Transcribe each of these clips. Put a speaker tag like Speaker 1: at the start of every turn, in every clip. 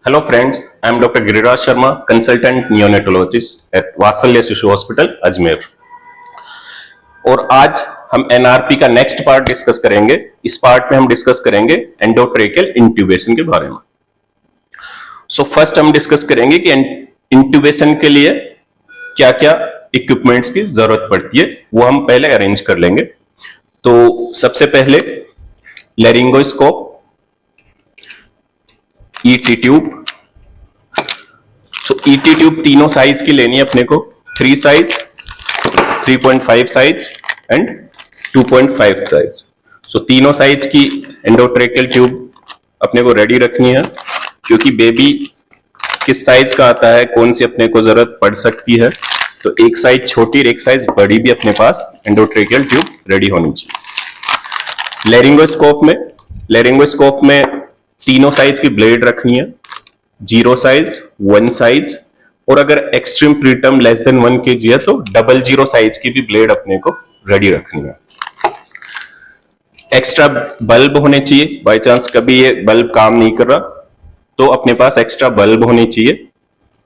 Speaker 1: Hello friends, I am Dr. Giriraj Sharma, consultant neonatologist at वात्सल्य शिशु hospital Ajmer. और आज हम एनआरपी का नेक्स्ट पार्ट डिस्कस करेंगे। इस पार्ट में हम डिस्कस करेंगे एंडोट्रेकियल इंट्यूबेशन के बारे में। फर्स्ट हम डिस्कस करेंगे कि इंट्यूबेशन के लिए क्या क्या इक्विपमेंट्स की जरूरत पड़ती है, वो हम पहले अरेंज कर लेंगे। तो सबसे पहले लैरिंगोस्कोप, ईटी ट्यूब। तो ईटी ट्यूब तीनों साइज की लेनी है अपने को, 3 साइज, 3.5 साइज एंड 2.5 साइज। तीनों साइज की एंडोट्रेकियल ट्यूब अपने को रेडी रखनी है, क्योंकि बेबी किस साइज का आता है, कौन सी अपने को जरूरत पड़ सकती है। तो एक साइज छोटी और एक साइज बड़ी भी अपने पास एंडोट्रेकियल ट्यूब रेडी होनी चाहिए। लैरिंगोस्कोप में तीनों साइज की ब्लेड रखनी है, 0 साइज, 1 साइज, और अगर extreme preterm less than 1 kg है तो 00 साइज की भी ब्लेड अपने को रेडी रखनी है। एक्स्ट्रा बल्ब होने चाहिए, बाय चांस कभी ये बल्ब काम नहीं कर रहा तो अपने पास एक्स्ट्रा बल्ब होनी चाहिए,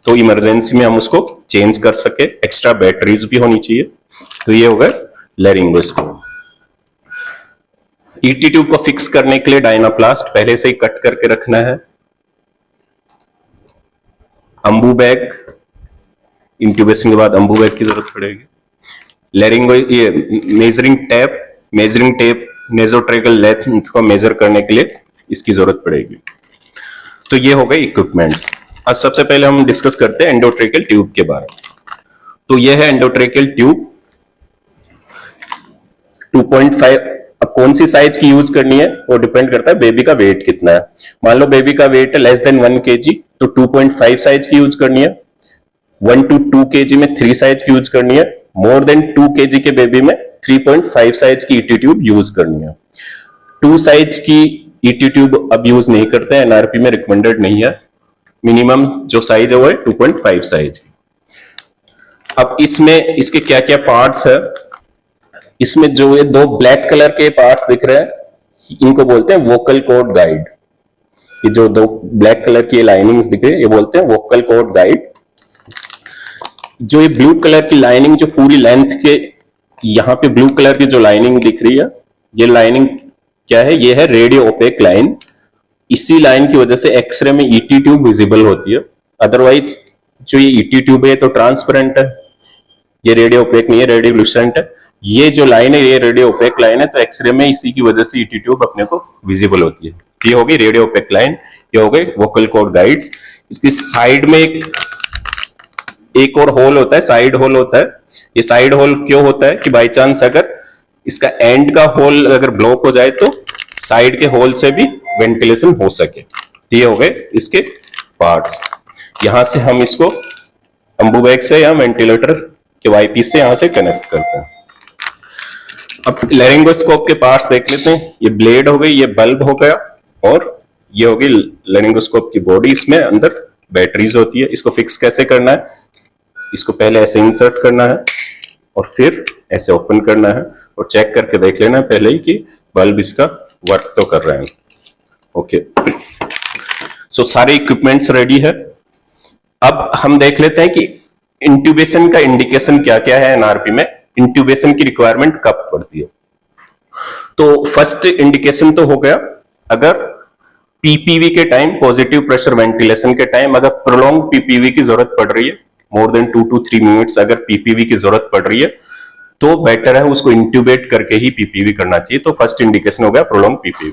Speaker 1: तो इमरजेंसी में हम उसको चेंज कर सके। एक्स्ट्रा बैटरीज भी होनी चाहिए। तो ये हो गए लैरिंगोस्कोप। ईटी ट्यूब को फिक्स करने के लिए डायनाप्लास्ट पहले से ही कट करके रखना है। अंबू बैग, इंट्यूबेशन के बाद अंबू बैग की जरूरत पड़ेगी। ये मेजरिंग टेप नेजोट्रेकल लेंथ को मेजर करने के लिए इसकी जरूरत पड़ेगी। तो ये हो गए इक्विपमेंट्स। अब सबसे पहले हम डिस्कस करते हैं एंडोट्रेकियल ट्यूब के बारे में। तो ये है एंडोट्रेकियल ट्यूब 2.5। अब कौन सी साइज की यूज करनी है वो डिपेंड करता है बेबी का वेट कितना है। मान लो बेबी का वेट है लेस देन 1 kg तो 2.5 साइज की यूज करनी है। 1 to 2 kg में 3 साइज की यूज करनी है। मोर देन 2 kg के बेबी में 3.5 साइज की ईटी ट्यूब यूज करनी है। 2 साइज की ईटी ट्यूब अब यूज नहीं करते हैं, एनआरपी में रिकमेंडेड नहीं है। मिनिमम जो साइज है वो है 2.5 साइज की। अब इसमें इसके क्या क्या पार्ट्स है, इसमें जो ये 2 ब्लैक कलर के पार्ट्स दिख रहे हैं इनको बोलते हैं वोकल कॉर्ड गाइड। ये जो 2 ब्लैक कलर की लाइनिंग्स दिख रही है ये बोलते हैं वोकल कॉर्ड गाइड। जो ये ब्लू कलर की लाइनिंग जो पूरी लेंथ के यहां पे ब्लू कलर की जो लाइनिंग दिख रही है, ये लाइनिंग क्या है, ये है रेडियो ओपेक लाइन। इसी लाइन की वजह से एक्सरे में ईटी ट्यूब विजिबल होती है। अदरवाइज जो ये ईटी ट्यूब है ये तो ट्रांसपेरेंट है, ये रेडियो ओपेक नहीं है, रेडियोल्यूसेंट है। ये जो लाइन है ये रेडियो ओपेक लाइन है, तो एक्सरे में इसी की वजह से ईटी ट्यूब अपने को विजिबल होती है। ये हो गई रेडियो ओपेक लाइन, ये हो गई वोकल कॉर्ड गाइड्स। इसकी साइड में एक और होल होता है, साइड होल होता है। ये साइड होल क्यों होता है कि बाई चांस अगर इसका एंड का होल अगर ब्लॉक हो जाए तो साइड के होल से भी वेंटिलेशन हो सके। ये हो गए इसके पार्ट्स। यहां से हम इसको अंबू बैग से या वेंटिलेटर के वाईपीस से यहां से कनेक्ट करते हैं। अब लैरिंगोस्कोप के पार्ट्स देख लेते हैं। ये ब्लेड हो गई, ये बल्ब हो गया, और ये होगी लैरिंगोस्कोप की बॉडी। इसमें अंदर बैटरीज होती है। इसको फिक्स कैसे करना है, इसको पहले ऐसे इंसर्ट करना है और फिर ऐसे ओपन करना है और चेक करके देख लेना है पहले ही कि बल्ब इसका वर्क तो कर रहे हैं। ओके, सारे इक्विपमेंट्स रेडी है। अब हम देख लेते हैं कि इंट्यूबेशन का इंडिकेशन क्या क्या है एनआरपी में, इंट्यूबेशन की रिक्वायरमेंट कब पड़ती है। तो फर्स्ट इंडिकेशन तो हो गया अगर पीपीवी के टाइम, पॉजिटिव प्रेशर वेंटिलेशन के टाइम, अगर प्रोलॉन्ग पीपीवी की जरूरत पड़ रही है, मोर देन 2 to 3 मिनट्स अगर पीपीवी की जरूरत पड़ रही है तो बेटर है उसको इंट्यूबेट करके ही पीपीवी करना चाहिए। तो फर्स्ट इंडिकेशन हो गया प्रोलॉन्ग पीपीवी।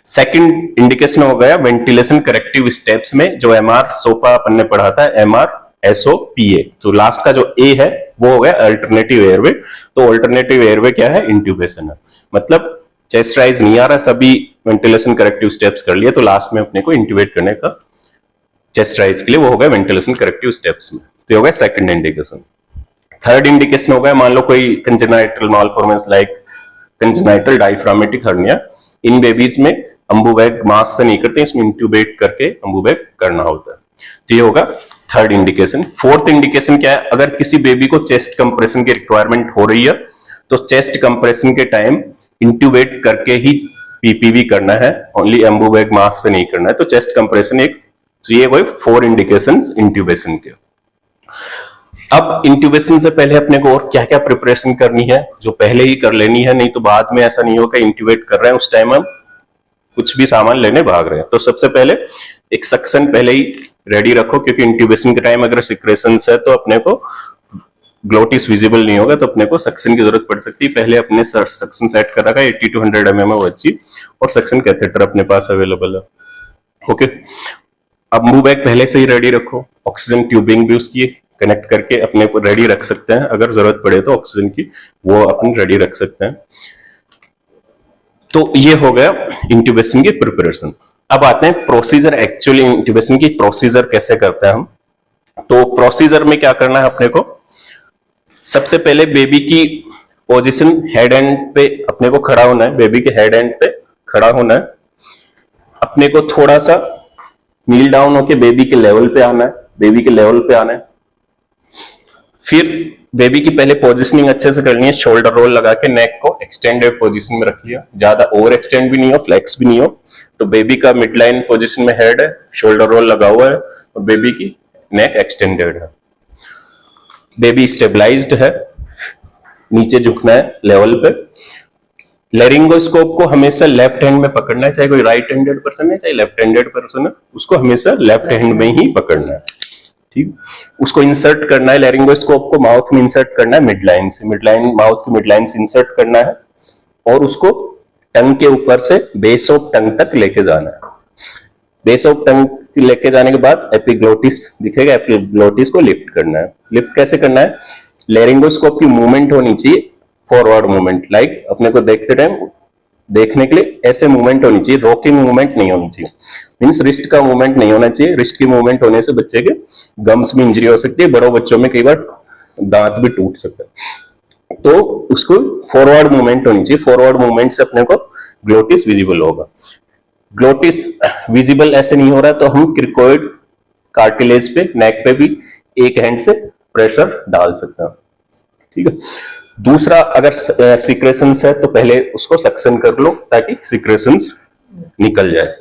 Speaker 1: सेकंड इंडिकेशन हो गया वेंटिलेशन करेक्टिव स्टेप्स में, जो एमआर सोपा अपन ने पढ़ा था, एमआर एसओपीए। तो लास्ट का जो ए है वो हो गया अल्टरनेटिव एयरवे। तो अल्टरनेटिव एयरवे क्या है, इंट्यूबेशन है। मतलब चेस्ट राइज नहीं आ रहा, सभी वेंटिलेशन करेक्टिव स्टेप्स कर लिए, तो लास्ट में अपने को इंट्यूबेट करने का चेस्ट राइज के लिए वो हो गया वेंटिलेशन करेक्टिव स्टेप्स में। तो हो गया सेकंड इंडिकेशन। थर्ड इंडिकेशन हो गया मान लो कोई congenital malformation like congenital diaphragmatic hernia, in babies में अंबू बैग मास्क से नहीं करते, इसमें इंट्यूबेट करके अंबू बैग करना होता है। तो ये होगा थर्ड इंडिकेशन। फोर्थ इंडिकेशन क्या है, अगर किसी बेबी को चेस्ट कंप्रेशन की रिक्वायरमेंट हो रही है तो चेस्ट कंप्रेशन के टाइम इंट्यूबेट करके ही पीपीवी करना है, ओनली एम्बू बैग मास्क से नहीं करना है। तो चेस्ट कंप्रेशन एक तो ये कोई 4 इंडिकेशंस इंट्यूबेशन के। अब इंट्यूबेशन से पहले अपने को और क्या क्या प्रिपरेशन करनी है, जो पहले ही कर लेनी है, नहीं तो बाद में ऐसा नहीं होगा इंट्यूबेट कर रहे हैं उस टाइम हम कुछ भी सामान लेने भाग रहे हैं। तो सबसे पहले एक सक्शन पहले ही रेडी रखो, क्योंकि इंट्यूबेशन के टाइम अगर सिक्रेशंस है तो अपने को ग्लोटिस विजिबल नहीं होगा, तो अपने को सक्शन की जरूरत पड़ सकती है। पहले अपने सक्शन सेट कर रखा है 80 to 100 mm वो अच्छी, और सक्शन कैथेटर अपने पास अवेलेबल है। ओके, अब मूव बैग पहले से ही रेडी रखो, ऑक्सीजन ट्यूबिंग भी उसकी कनेक्ट करके अपने को रेडी रख सकते हैं, अगर जरूरत पड़े तो ऑक्सीजन की वो अपन रेडी रख सकते हैं। तो ये हो गया इंट्यूबेशन की प्रिपरेशन। अब आते हैं प्रोसीजर, एक्चुअली इंट्यूबेशन की प्रोसीजर कैसे करते हैं हम। तो प्रोसीजर में क्या करना है अपने को, सबसे पहले बेबी की पोजीशन हेड एंड पे अपने को खड़ा होना है, बेबी के हेड एंड पे खड़ा होना है। अपने को थोड़ा सा नील डाउन होके बेबी के लेवल पे आना है, बेबी के लेवल पे आना है। फिर बेबी की पहले पोजीशनिंग अच्छे से करनी है, शोल्डर रोल लगा के नेक को एक्सटेंडेड पोजीशन में रख लिया, ज्यादा ओवर एक्सटेंड भी नहीं हो, फ्लेक्स भी नहीं हो। तो बेबी का मिड लाइन पोजीशन में हेड है, शोल्डर रोल लगा हुआ है और बेबी की नेक एक्सटेंडेड है। बेबी स्टेबलाइज्ड है, नीचे झुकना है लेवल पे। लेरिंगोस्कोप को हमेशा लेफ्ट हैंड में पकड़ना है, चाहे कोई राइट हैंडेड पर्सन है चाहे लेफ्ट हैंडेड पर्सन है, उसको हमेशा लेफ्ट हैंड में ही पकड़ना है। ठीक, उसको इंसर्ट करना है, लेरिंगोस्कोप को माउथ में इंसर्ट करना है मिड लाइन से, मिड लाइन माउथ की मिड लाइन से इंसर्ट करना है और उसको टंग के ऊपर से बेस ऑफ टंग तक लेके जाना है। बेस ऑफ टंग लेके जाने के बाद एपिग्लोटिस दिखेगा, एपिग्लोटिस को लिफ्ट करना है। लिफ्ट कैसे करना है, लेरिंगोस्कोप की मूवमेंट होनी चाहिए फॉरवर्ड मूवमेंट, लाइक अपने को देखते टाइम देखने के लिए ऐसे मूवमेंट होनी चाहिए, रॉकिंग मूवमेंट नहीं होनी चाहिए। मींस रिस्ट का मूवमेंट नहीं होना चाहिए, रिस्ट की मूवमेंट होने से बच्चे के गम्स में इंजरी हो सकती है, बड़ों बच्चों में कई बार दांत भी टूट सकता है। तो उसको फॉरवर्ड मूवमेंट होनी चाहिए, फॉरवर्ड मूवमेंट से अपने को ग्लोटिस विजिबल होगा। ग्लोटिस विजिबल ऐसे नहीं हो रहा तो हम क्रिकोइड कार्टिलेज पे, नेक पे भी एक हैंड से प्रेशर डाल सकते हैं। ठीक है, दूसरा अगर सिक्रेशंस है तो पहले उसको सक्शन कर लो ताकि सिक्रेशंस निकल जाए।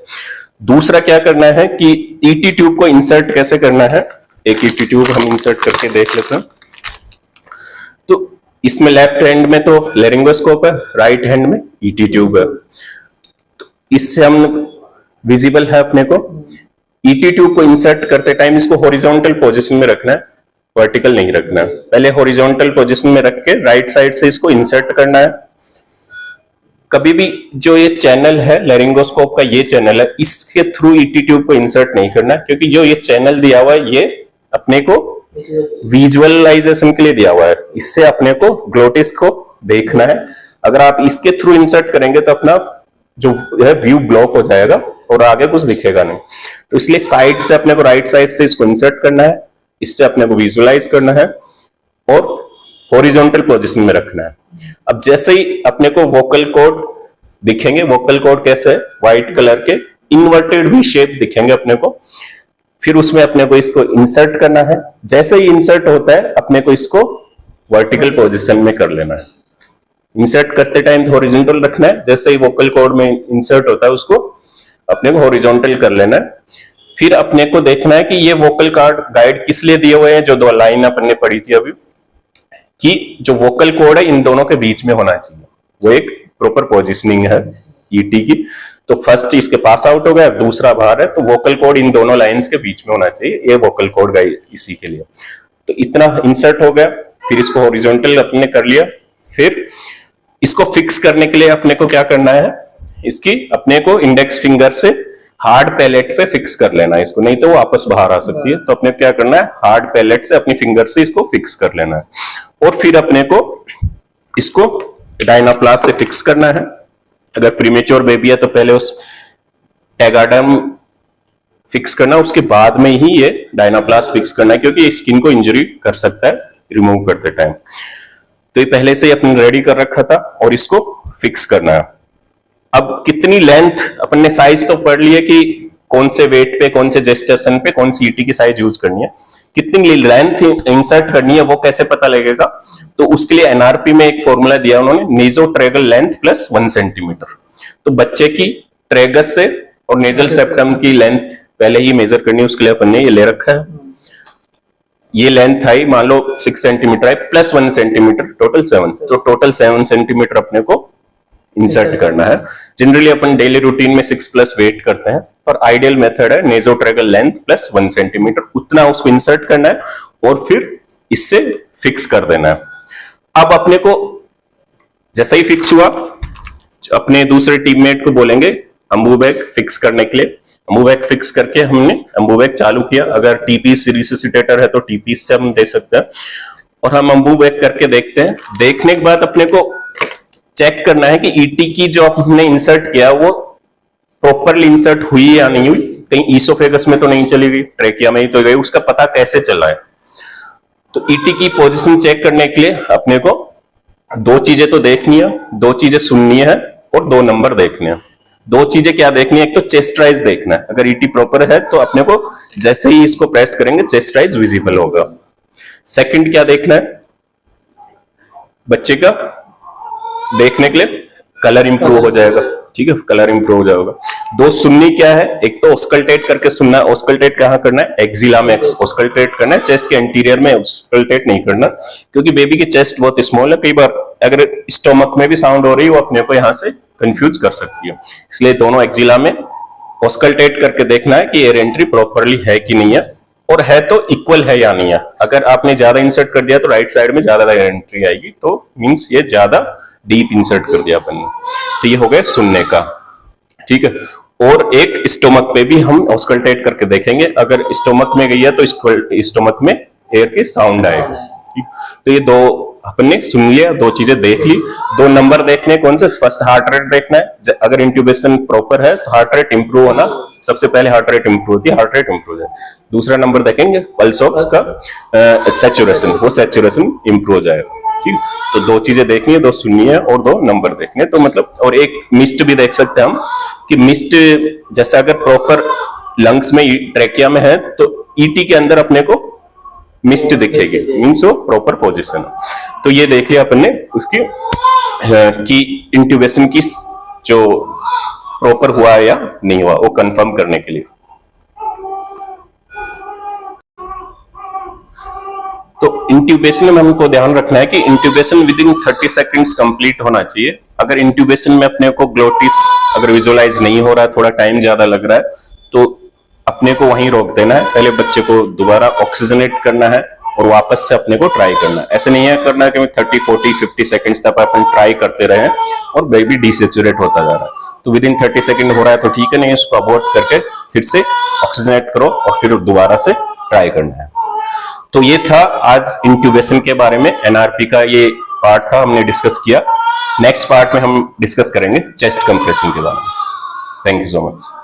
Speaker 1: दूसरा क्या करना है कि ईटी ट्यूब को इंसर्ट कैसे करना है, एक ईटी ट्यूब हम इंसर्ट करके देख लेते हैं। तो इसमें लेफ्ट हैंड में तो लेरिंगोस्कोप है, राइट हैंड में ईटी ट्यूब है। तो इससे हम विजिबल है अपने को। ईटी ट्यूब को इंसर्ट करते टाइम इसको हॉरिजॉन्टल पोजीशन में रखना है, वर्टिकल नहीं रखना है। पहले हॉरिजॉन्टल पोजीशन में रख के राइट साइड से इसको इंसर्ट करना है। कभी भी जो ये चैनल है लेरिंगोस्कोप का, ये चैनल है, इसके थ्रू ईटी ट्यूब को इंसर्ट नहीं करना, क्योंकि जो ये चैनल दिया हुआ है ये अपने को विजुअलाइजेशन के लिए दिया हुआ है, इससे अपने को ग्लोटिस को देखना है। अगर आप इसके थ्रू इंसर्ट करेंगे तो अपना जो है व्यू ब्लॉक हो जाएगा और आगे कुछ दिखेगा नहीं। तो इसलिए साइड से अपने को, राइट साइड से इसको इंसर्ट करना है, इससे अपने को विजुअलाइज करना है और हॉरिजॉन्टल पोजीशन में रखना है। अब जैसे ही अपने को वोकल कॉर्ड दिखेंगे, वोकल कॉर्ड कैसे है, व्हाइट कलर के इन्वर्टेड वी शेप दिखेंगे अपने को, फिर उसमें अपने को इसको इंसर्ट करना है। जैसे ही इंसर्ट होता है अपने को इसको वर्टिकल पोजीशन में कर लेना है। इंसर्ट करते टाइम हॉरिजॉन्टल रखना है, जैसे ही वोकल कॉर्ड में इंसर्ट होता है उसको अपने को हॉरिजॉन्टल कर लेना है। फिर अपने को देखना है कि ये वोकल कॉर्ड गाइड किस लिए दिए हुए हैं, जो दो लाइन अपन ने पढ़ी थी अभी, कि जो वोकल कॉर्ड है इन दोनों के बीच में होना चाहिए, वो एक प्रॉपर पोजीशनिंग है ईटी की। तो फर्स्ट इसके पास आउट हो गया, दूसरा बाहर है, तो वोकल कॉर्ड इन दोनों लाइंस के बीच में होना चाहिए, ये वोकल कॉर्ड गाइड इसी के लिए। तो इतना इंसर्ट हो गया, फिर इसको हॉरिजॉन्टल अपने कर लिया। फिर इसको फिक्स करने के लिए अपने को क्या करना है, इसकी अपने को इंडेक्स फिंगर से हार्ड पैलेट पे फिक्स कर लेना है इसको, नहीं तो वो वापस बाहर आ सकती है। तो अपने क्या करना है, हार्ड पैलेट से अपनी फिंगर से इसको फिक्स कर लेना है और फिर अपने को इसको डायनाप्लास्ट से फिक्स करना है। अगर प्रीमेच्योर बेबी है तो पहले उस टैगाडम फिक्स करना, उसके बाद में ही ये डायनाप्लास्ट फिक्स करना है, क्योंकि स्किन को इंजरी कर सकता है रिमूव करते टाइम। तो ये पहले से ही अपन रेडी कर रखा था और इसको फिक्स करना है। अब कितनी लेंथ, अपन ने साइज तो पढ़ लिए कि कौन से वेट पे, कौन से जेस्टेशन पे कौन सी ईटी की साइज यूज करनी है, कितनी लेंथ इंसर्ट करनी है वो कैसे पता लगेगा। तो उसके लिए एनआरपी में एक फॉर्मूला दिया उन्होंने, नेजोट्रेगल लेंथ प्लस 1 सेंटीमीटर। तो बच्चे की ट्रेगस से और नेजल सेप्टम की लेंथ पहले ही मेजर करनी है, उसके लिए अपन ने ये ले रखा है। ये लेंथ आई मान लो 6 सेंटीमीटर है, प्लस 1 सेंटीमीटर, टोटल 7, तो टोटल 7 सेंटीमीटर अपने को इंसर्ट करना है। जनरली अपन डेली रूटीन में 6 प्लस वेट करते हैं, पर आइडियल मेथड है नेजोट्रेगल लेंथ प्लस 1 सेंटीमीटर, उतना उसको इंसर्ट करना है और फिर इससे फिक्स कर देना है। अब अपने को जैसा ही फिक्स हुआ, अपने दूसरे टीममेट को बोलेंगे अम्बू बैग फिक्स करने के लिए। अम्बू बैग फिक्स करके हमने अम्बू बैग चालू किया। अगर टीपीस रिससिटेटर है तो टीपीस से हम दे सकते हैं, और हम अम्बू बैग करके देखते हैं। देखने के बाद अपने को चेक करना है कि ईटी की जो हमने इंसर्ट किया वो प्रॉपरली इंसर्ट हुई या नहीं हुई, कहीं ईसोफेगस में तो नहीं चली गई, ट्रेकिया में ही तो गई, उसका पता कैसे चला है। तो ईटी की पोजीशन चेक करने के लिए अपने को दो चीजें तो देखनी है, दो चीजें सुननी है और दो नंबर देखने हैं। दो चीजें क्या देखनी है, एक तो चेस्ट राइज देखना है। अगर ईटी प्रॉपर है तो अपने को जैसे ही इसको प्रेस करेंगे चेस्ट राइज विजिबल होगा। सेकंड क्या देखना है, बच्चे का देखने के लिए कलर इंप्रूव हो जाएगा, ठीक है, कलर इंप्रूव हो जाएगा। दो सुननी क्या है, एक तो ऑस्कल्टेट करके सुनना है। ऑस्कल्टेट कहां करना है, एक्सिला में ऑस्कल्टेट करना है, चेस्ट के इंटीरियर में ऑस्कल्टेट नहीं करना, क्योंकि बेबी की चेस्ट बहुत स्मॉल है। कई बार अगर स्टोमक में भी साउंड हो रही है वो अपने को यहां से कंफ्यूज कर सकती है, इसलिए दोनों एक्सिला में ऑस्कल्टेट करके देखना है कि एयर एंट्री प्रॉपरली है कि नहीं है, और है तो इक्वल है या नहीं है। अगर आपने ज्यादा इंसर्ट कर दिया तो राइट साइड में ज्यादा एयर एंट्री आएगी, तो मींस ये ज्यादा डीप इंसर्ट कर दिया अपन ने। तो ये हो गया सुनने का, ठीक है। और एक स्टोमक पे भी हम ऑस्कल्टेट करके देखेंगे, अगर स्टोमक में गई है तो स्टोमक में एयर की साउंड आएगी। तो ये दो अपन ने सुन लिया, दो चीजें देख ली। दो नंबर देखने कौन से, फर्स्ट हार्ट रेट देखना है। अगर इंट्यूबेशन प्रॉपर है तो हार्ट रेट इंप्रूव होना, सबसे पहले हार्ट रेट इंप्रूव होती है, हार्ट रेट इंप्रूव है। दूसरा नंबर देखेंगे पल्स ऑक्स का सैचुरेशन, वो सैचुरेशन इंप्रूव हो जाएगा, ठीक। तो दो चीजें देखनी है, दो सुननी है और दो नंबर देखने। तो मतलब, और एक मिस्ट भी देख सकते हैं हम कि मिस्ट जैसा अगर प्रॉपर लंग्स में ट्रेकिया में है तो ईटी के अंदर अपने को मिस्ट दिखेगी, मीन्स वो प्रॉपर पोजीशन। तो ये देख लिया अपन ने उसकी कि इंट्यूबेशन की जो प्रॉपर हुआ या नहीं हुआ वो कंफर्म करने के लिए। तो इंट्यूबेशन में हमको ध्यान रखना है कि intubation with in 30 seconds complete होना चाहिए। अगर इंट्यूबेशन में अपने को ग्लोटिस अगर विजुअलाइज नहीं हो रहा है, थोड़ा टाइम ज्यादा लग रहा है, तो अपने को वहीं रोक देना है। पहले बच्चे को दोबारा ऑक्सीजनेट करना है और वापस से अपने को ट्राई करना है। ऐसे नहीं है करना कि 30, 40, 50 सेकंड्स तक अपन ट्राई करते रहे और बेबी डिसेचुरेट होता जा रहा है। तो विद इन 30 सेकंड हो रहा है तो ठीक है, नहीं इसको अबॉर्ट करके फिर से ऑक्सीजनेट करो और फिर दोबारा से ट्राई करना है। तो ये था आज इंट्यूबेशन के बारे में, एनआरपी का ये पार्ट था, हमने डिस्कस किया। नेक्स्ट पार्ट में हम डिस्कस करेंगे चेस्ट कंप्रेशन के बारे में। Thank you so much.